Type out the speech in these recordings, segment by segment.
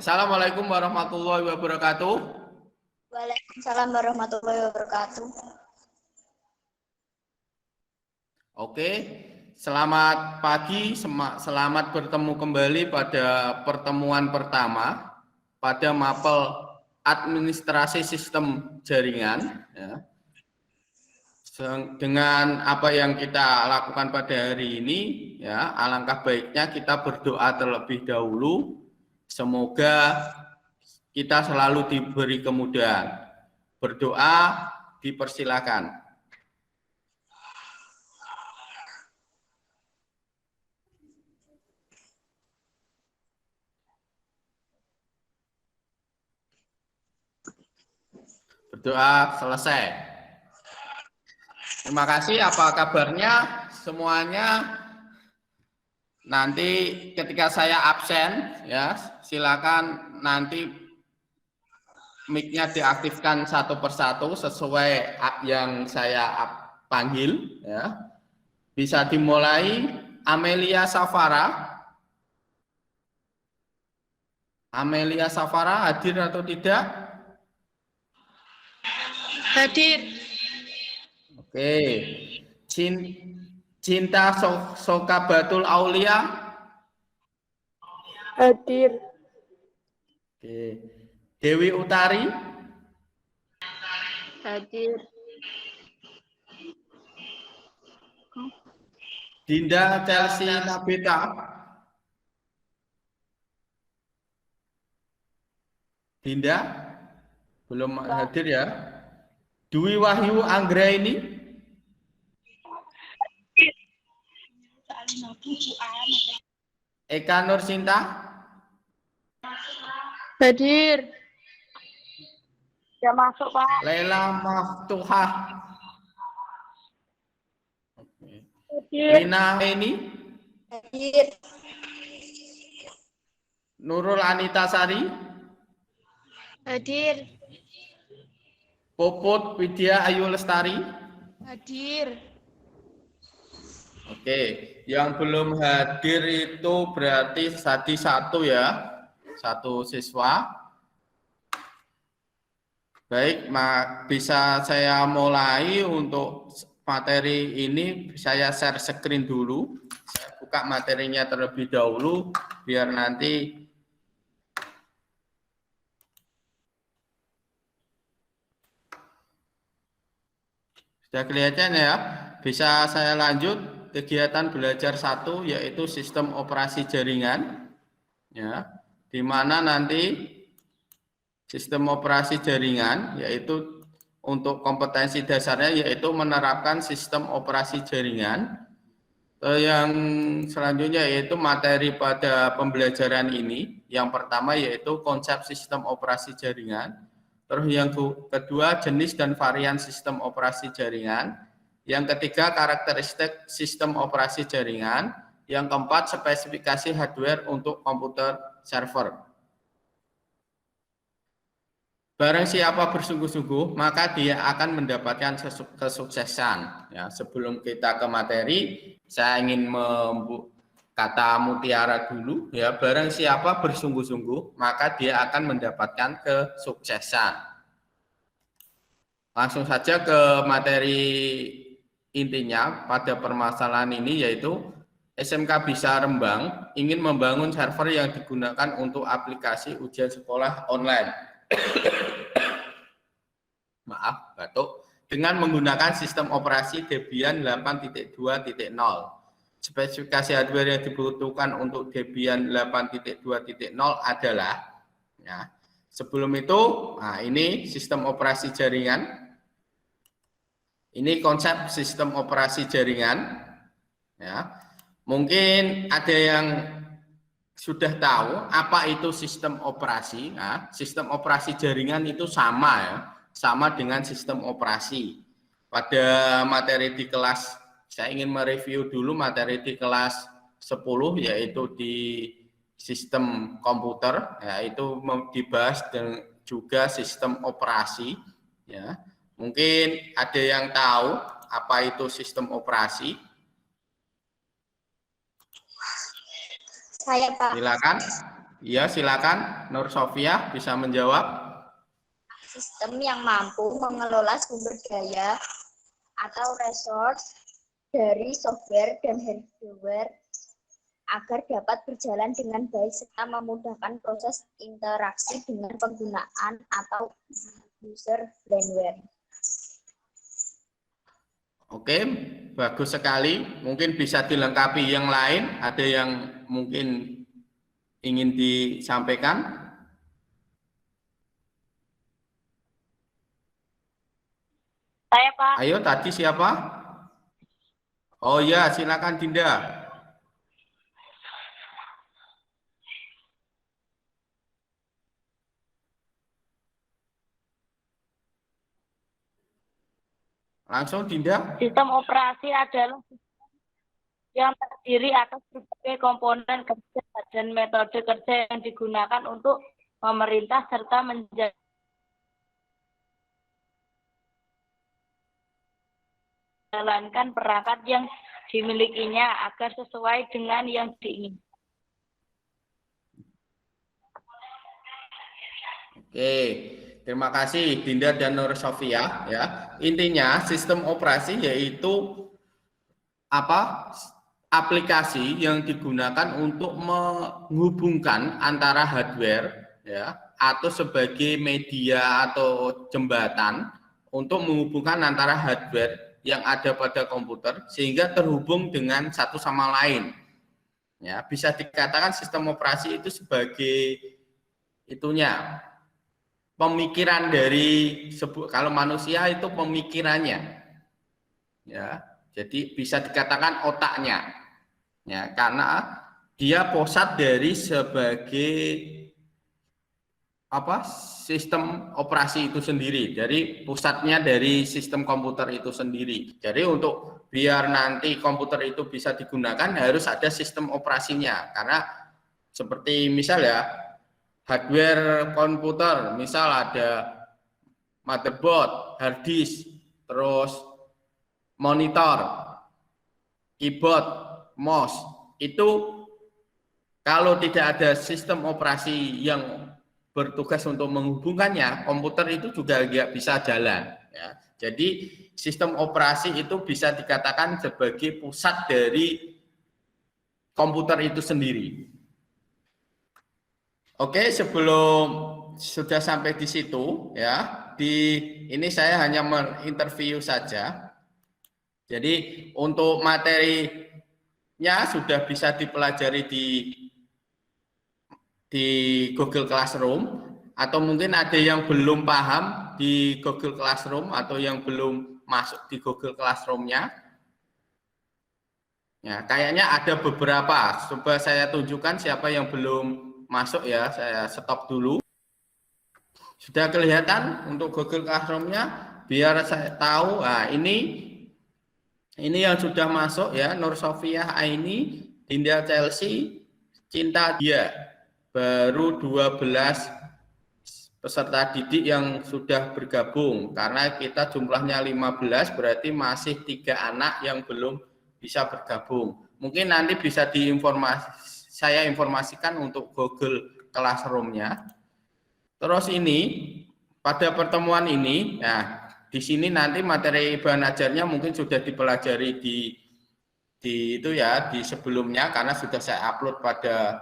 Assalamualaikum warahmatullahi wabarakatuh. Waalaikumsalam warahmatullahi wabarakatuh. Oke, selamat pagi, selamat bertemu kembali pada pertemuan pertama pada mapel administrasi sistem jaringan. Ya. Dengan apa yang kita lakukan pada hari ini, ya, alangkah baiknya kita berdoa terlebih dahulu. Semoga kita selalu diberi kemudahan. Berdoa dipersilakan. Berdoa selesai. Terima kasih. Apa kabarnya semuanya? Nanti ketika saya absen, ya silakan nanti mic-nya diaktifkan satu persatu sesuai yang saya panggil. Ya. Bisa dimulai. Amelia Safara. Amelia Safara hadir atau tidak? Hadir. Oke. Cinta Sokabatul Aulia. Hadir. Oke. Dewi Utari. Hadir. Dinda Chelsea Nabita. Dinda belum hadir ya. Dwi Wahyu Anggraini. Eka Nursinta. Hadir. Ya masuk, Pak. Lela Maftuhah. Hadir. Rina Eni. Hadir. Nurul Anita Sari. Hadir. Popot Widya Ayu Lestari. Hadir. Oke, yang belum hadir itu berarti tadi satu ya, satu siswa. Baik, bisa saya mulai untuk materi ini. Saya share screen dulu. Saya buka materinya terlebih dahulu, biar nanti sudah kelihatan ya. Bisa saya lanjut kegiatan belajar 1 yaitu sistem operasi jaringan. Ya, di mana nanti sistem operasi jaringan yaitu untuk kompetensi dasarnya yaitu menerapkan sistem operasi jaringan. Yang selanjutnya yaitu materi pada pembelajaran ini. Yang pertama yaitu konsep sistem operasi jaringan. Terus yang kedua jenis dan varian sistem operasi jaringan. Yang ketiga karakteristik sistem operasi jaringan. Yang keempat spesifikasi hardware untuk komputer server. Barang siapa bersungguh-sungguh, maka dia akan mendapatkan kesuksesan. Ya, sebelum kita ke materi, saya ingin kata mutiara dulu. Ya, barang siapa bersungguh-sungguh, maka dia akan mendapatkan kesuksesan. Langsung saja ke materi intinya pada permasalahan ini, yaitu SMK Bisa Rembang ingin membangun server yang digunakan untuk aplikasi ujian sekolah online. Maaf, batuk. Dengan menggunakan sistem operasi Debian 8.2.0. Spesifikasi hardware yang dibutuhkan untuk Debian 8.2.0 adalah, ya, sebelum itu, nah ini sistem operasi jaringan. Ini konsep sistem operasi jaringan. Ya, mungkin ada yang sudah tahu apa itu sistem operasi. Nah, sistem operasi jaringan itu sama ya. Sama dengan sistem operasi. Pada materi di kelas, saya ingin mereview dulu materi di kelas 10, yaitu di sistem komputer, yaitu dibahas dan juga sistem operasi. Ya. Mungkin ada yang tahu apa itu sistem operasi? Saya, Pak. Silakan. Ya, silakan Nur Sofia bisa menjawab. Sistem yang mampu mengelola sumber daya atau resource dari software dan hardware agar dapat berjalan dengan baik serta memudahkan proses interaksi dengan penggunaan atau user brandware. Oke, bagus sekali. Mungkin bisa dilengkapi yang lain. Ada yang mungkin ingin disampaikan? Saya, Pak. Ayo, tadi siapa? Oh ya, silakan Dinda. Langsung Dinda. Sistem operasi adalah yang terdiri atas berbagai komponen kerja dan metode kerja yang digunakan untuk memerintah serta menjalankan perangkat yang dimilikinya agar sesuai dengan yang diinginkan. Oke, terima kasih Dinda dan Nur Sofia. Ya, intinya sistem operasi yaitu aplikasi yang digunakan untuk menghubungkan antara hardware ya atau sebagai media atau jembatan untuk menghubungkan antara hardware yang ada pada komputer sehingga terhubung dengan satu sama lain. Ya, bisa dikatakan sistem operasi itu sebagai itunya pemikiran dari kalau manusia itu pemikirannya. Ya, jadi bisa dikatakan otaknya. Ya, karena dia pusat dari sebagai sistem operasi itu sendiri, dari pusatnya dari sistem komputer itu sendiri. Jadi untuk biar nanti komputer itu bisa digunakan harus ada sistem operasinya, karena seperti misal ya hardware komputer, misal ada motherboard, hard disk, terus monitor, keyboard, mouse, itu kalau tidak ada sistem operasi yang bertugas untuk menghubungkannya, komputer itu juga nggak bisa jalan. Ya. Jadi sistem operasi itu bisa dikatakan sebagai pusat dari komputer itu sendiri. Oke, sebelum sudah sampai di situ, ya, ini saya hanya menginterview saja. Jadi untuk materinya sudah bisa dipelajari di Google Classroom, atau mungkin ada yang belum paham di Google Classroom atau yang belum masuk di Google Classroom-nya. Ya, kayaknya ada beberapa. Coba saya tunjukkan siapa yang belum masuk ya. Saya stop dulu. Sudah kelihatan untuk Google Classroom-nya? Biar saya tahu. Nah, ini yang sudah masuk ya, Nur Sofia Aini, Dinda Chelsea, Cinta Dia. Baru 12 peserta didik yang sudah bergabung. Karena kita jumlahnya 15, berarti masih 3 anak yang belum bisa bergabung. Mungkin nanti bisa saya informasikan untuk Google Classroom-nya. Terus ini, pada pertemuan ini, nah, di sini nanti materi bahan ajarnya mungkin sudah dipelajari di itu ya di sebelumnya karena sudah saya upload pada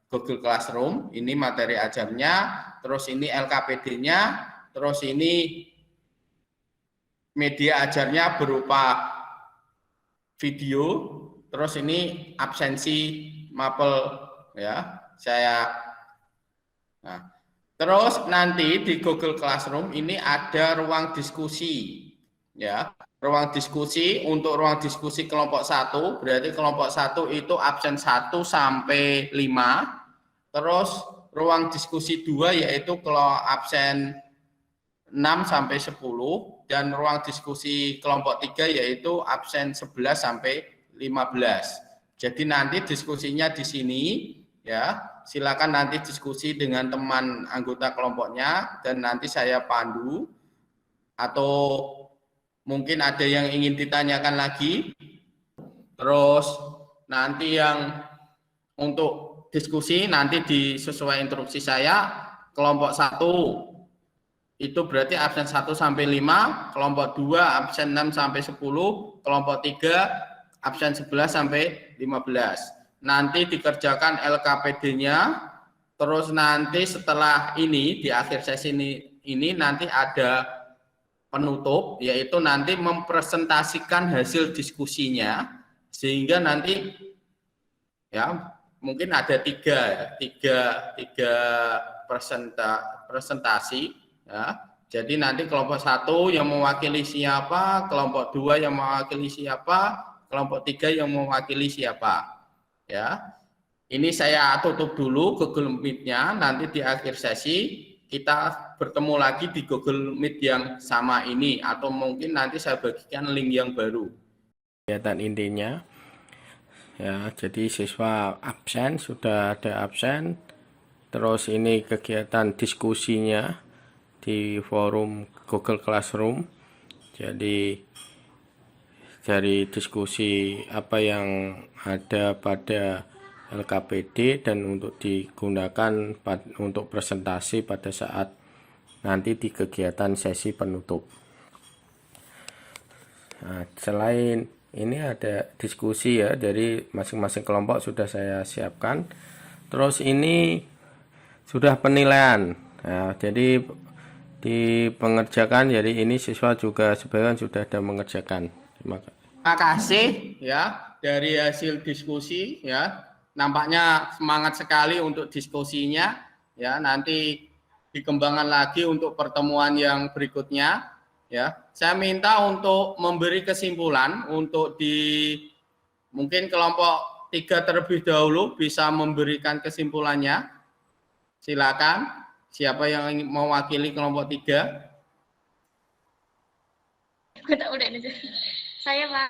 Google Classroom. Ini materi ajarnya, terus ini LKPD-nya, terus ini media ajarnya berupa video, terus ini absensi mapel ya. Nah, terus nanti di Google Classroom ini ada ruang diskusi ya. Ruang diskusi, untuk ruang diskusi kelompok 1, berarti kelompok 1 itu absen 1 sampai 5. Terus ruang diskusi 2 yaitu kalau absen 6 sampai 10, dan ruang diskusi kelompok 3 yaitu absen 11 sampai 15. Jadi nanti diskusinya di sini ya. Silakan nanti diskusi dengan teman anggota kelompoknya dan nanti saya pandu, atau mungkin ada yang ingin ditanyakan lagi. Terus nanti yang untuk diskusi nanti sesuai instruksi saya, kelompok 1 itu berarti absen 1 sampai 5, kelompok 2 absen 6 sampai 10, kelompok 3 absen 11 sampai 15. Nanti dikerjakan LKPD-nya, terus nanti setelah ini di akhir sesi ini nanti ada penutup, yaitu nanti mempresentasikan hasil diskusinya, sehingga nanti ya mungkin ada tiga presentasi ya. Jadi nanti kelompok 1 yang mewakili siapa, kelompok 2 yang mewakili siapa, kelompok 3 yang mewakili siapa. Ya. Ini saya tutup dulu Google Meet-nya, nanti di akhir sesi kita bertemu lagi di Google Meet yang sama ini, atau mungkin nanti saya bagikan link yang baru. Kegiatan intinya ya, jadi siswa absen, sudah ada absen, terus ini kegiatan diskusinya di forum Google Classroom. Jadi dari diskusi apa yang ada pada LKPD dan untuk digunakan untuk presentasi pada saat nanti di kegiatan sesi penutup. Nah, selain ini ada diskusi ya, dari masing-masing kelompok sudah saya siapkan. Terus ini sudah penilaian. Nah, jadi di pengerjakan, jadi ini siswa juga sebagian sudah ada mengerjakan. Terima kasih ya dari hasil diskusi ya. Nampaknya semangat sekali untuk diskusinya ya. Nanti dikembangkan lagi untuk pertemuan yang berikutnya ya. Saya minta untuk memberi kesimpulan untuk mungkin kelompok 3 terlebih dahulu bisa memberikan kesimpulannya. Silakan. Siapa yang mewakili kelompok 3? Saya, Pak.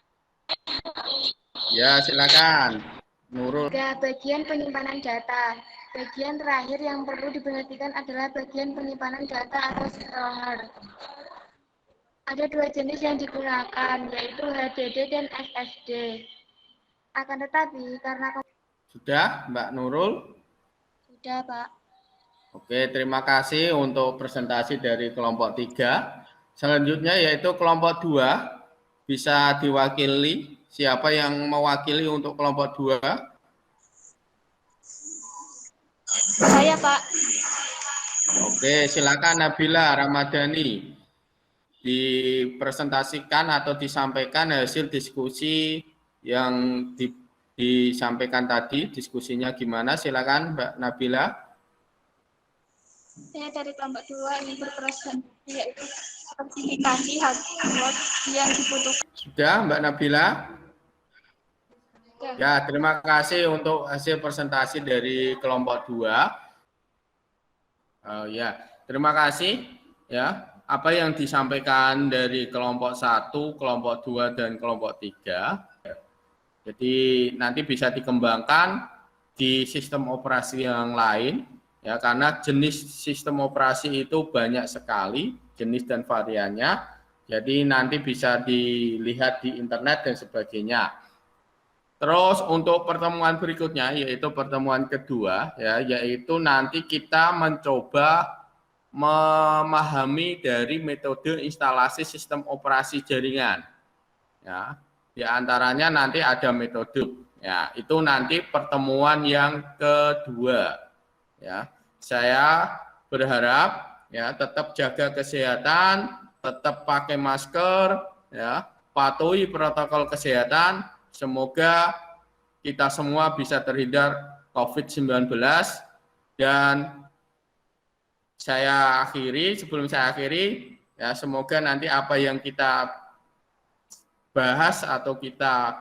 Ya, silakan. Nurul. Bagian penyimpanan data. Bagian terakhir yang perlu diperhatikan adalah bagian penyimpanan data atau server. Ada 2 jenis yang digunakan, yaitu HDD dan SSD. Akan tetapi, karena... Sudah, Mbak Nurul? Sudah, Pak. Oke, terima kasih untuk presentasi dari kelompok 3. Selanjutnya yaitu kelompok 2. Bisa diwakili. Siapa yang mewakili untuk kelompok 2? Saya, Pak. Oke, silakan Nabila Ramadhani. Dipresentasikan atau disampaikan hasil diskusi yang disampaikan tadi. Diskusinya gimana? Silakan Mbak Nabila. Saya dari kelompok 2 ingin berpresentasi, yaitu sertifikasi hardware yang dibutuhkan. Sudah, Mbak Nabila? Ya, terima kasih untuk hasil presentasi dari kelompok 2. Ya, terima kasih. Ya, apa yang disampaikan dari kelompok 1, kelompok 2, dan kelompok 3. Jadi nanti bisa dikembangkan di sistem operasi yang lain. Ya, karena jenis sistem operasi itu banyak sekali, jenis dan variannya. Jadi nanti bisa dilihat di internet dan sebagainya. Terus untuk pertemuan berikutnya, yaitu pertemuan kedua, ya, yaitu nanti kita mencoba memahami dari metode instalasi sistem operasi jaringan. Ya, di antaranya nanti ada metode. Ya, itu nanti pertemuan yang kedua. Ya, saya berharap ya tetap jaga kesehatan, tetap pakai masker, ya, patuhi protokol kesehatan. Semoga kita semua bisa terhindar COVID-19. Dan sebelum saya akhiri, ya, semoga nanti apa yang kita bahas atau kita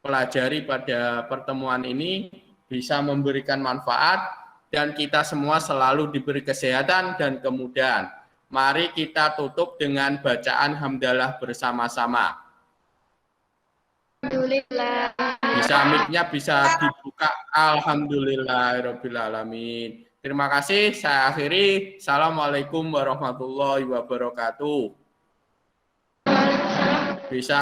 pelajari pada pertemuan ini bisa memberikan manfaat dan kita semua selalu diberi kesehatan dan kemudahan. Mari kita tutup dengan bacaan hamdalah bersama-sama. Alhamdulillah. Bisa mic-nya bisa dibuka. Alhamdulillahirabbil alamin. Terima kasih. Saya akhiri. Assalamualaikum warahmatullahi wabarakatuh. Bisa